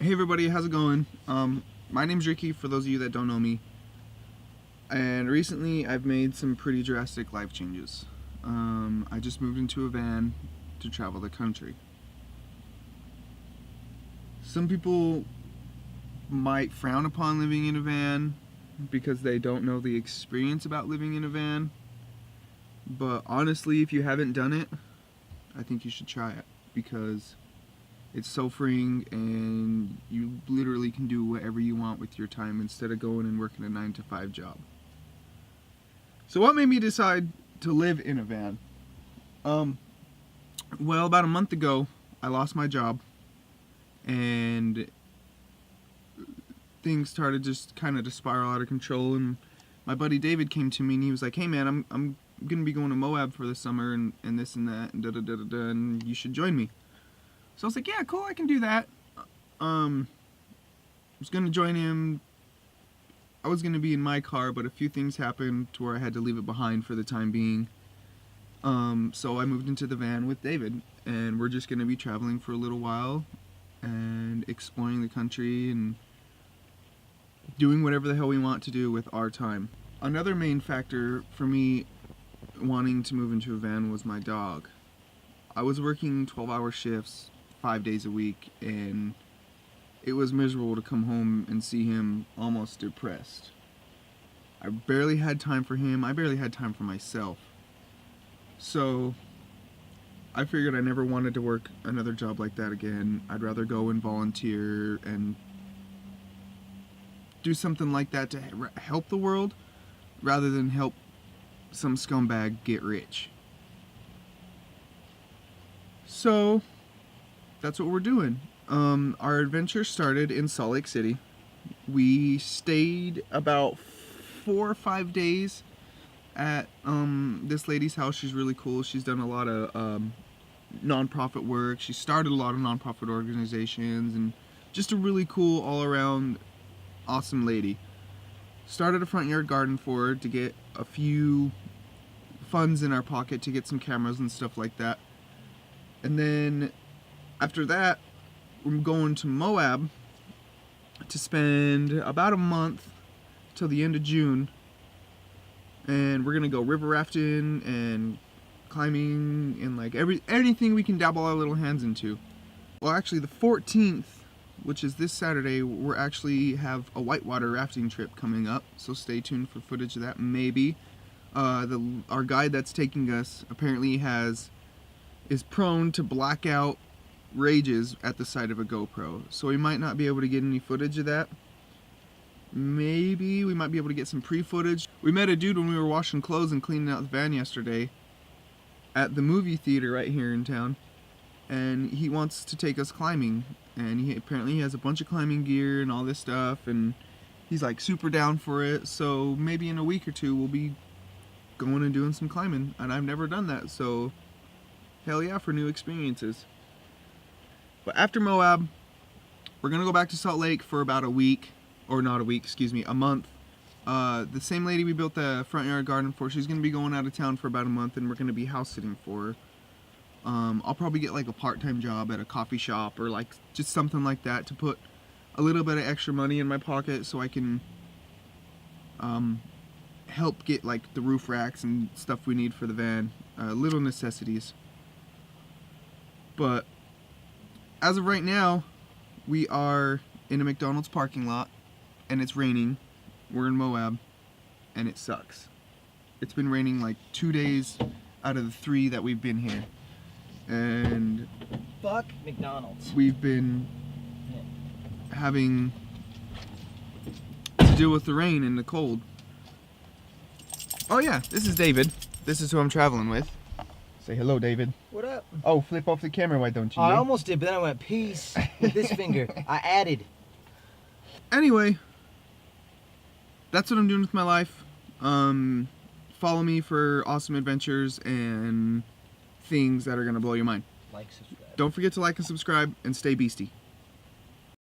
Hey everybody, how's it going? My name's Ricky, for those of you that don't know me. And recently I've made some pretty drastic life changes. I just moved into a van to travel the country. Some people might frown upon living in a van because they don't know the experience about living in a van. But honestly, if you haven't done it, I think you should try it because it's so freeing and you literally can do whatever you want with your time instead of going and working a 9-to-5 job. So what made me decide to live in a van? Well, about a month ago, I lost my job and things started just kind of to spiral out of control, and my buddy David came to me and he was like, hey man, I'm gonna be going to Moab for the summer and this and that and da-da-da-da-da, and you should join me. So I was like, yeah, cool, I can do that. I was going to join him. I was going to be in my car, but a few things happened to where I had to leave it behind for the time being. So I moved into the van with David, and we're just going to be traveling for a little while and exploring the country and doing whatever the hell we want to do with our time. Another main factor for me wanting to move into a van was my dog. I was working 12-hour shifts 5 days a week, and it was miserable to come home and see him almost depressed. I barely had time for him. I barely had time for myself. So I figured I never wanted to work another job like that again. I'd rather go and volunteer and do something like that to help the world rather than help some scumbag get rich. So that's what we're doing. Our adventure started in Salt Lake City. We stayed about 4 or 5 days at this lady's house. She's really cool. She's done a lot of nonprofit work. She started a lot of nonprofit organizations, and just a really cool all-around awesome lady. Started a front yard garden for her to get a few funds in our pocket to get some cameras and stuff like that. And then after that, we're going to Moab to spend about a month till the end of June, and we're gonna go river rafting and climbing and like anything we can dabble our little hands into. Well, actually the 14th, which is this Saturday, we're actually have a whitewater rafting trip coming up, so stay tuned for footage of that. Maybe our guide that's taking us apparently is prone to blackout rages at the sight of a GoPro, so we might not be able to get any footage of that. Maybe we might be able to get some pre-footage. We met a dude when we were washing clothes and cleaning out the van yesterday at the movie theater right here in town, and he wants to take us climbing, and he apparently has a bunch of climbing gear and all this stuff, and he's like super down for it. So maybe in a week or two we'll be going and doing some climbing, and I've never done that, so hell yeah for new experiences. But after Moab, we're gonna go back to Salt Lake for about a week, or not a week, excuse me, a month. The same lady we built the front yard garden for, she's gonna be going out of town for about a month, and we're gonna be house sitting for her. I'll probably get like a part-time job at a coffee shop or like just something like that to put a little bit of extra money in my pocket so I can help get like the roof racks and stuff we need for the van, little necessities. But as of right now, we are in a McDonald's parking lot, and it's raining. We're in Moab, and it sucks. It's been raining like 2 days out of the 3 that we've been here. And fuck McDonald's. We've been having to deal with the rain and the cold. Oh yeah, this is David. This is who I'm traveling with. Say hello, David. What up? Oh, flip off the camera, why don't you? I almost did, but then I went peace with this finger. I added. Anyway, that's what I'm doing with my life. Follow me for awesome adventures and things that are gonna blow your mind. Like, subscribe. Don't forget to like and subscribe, and stay beastie.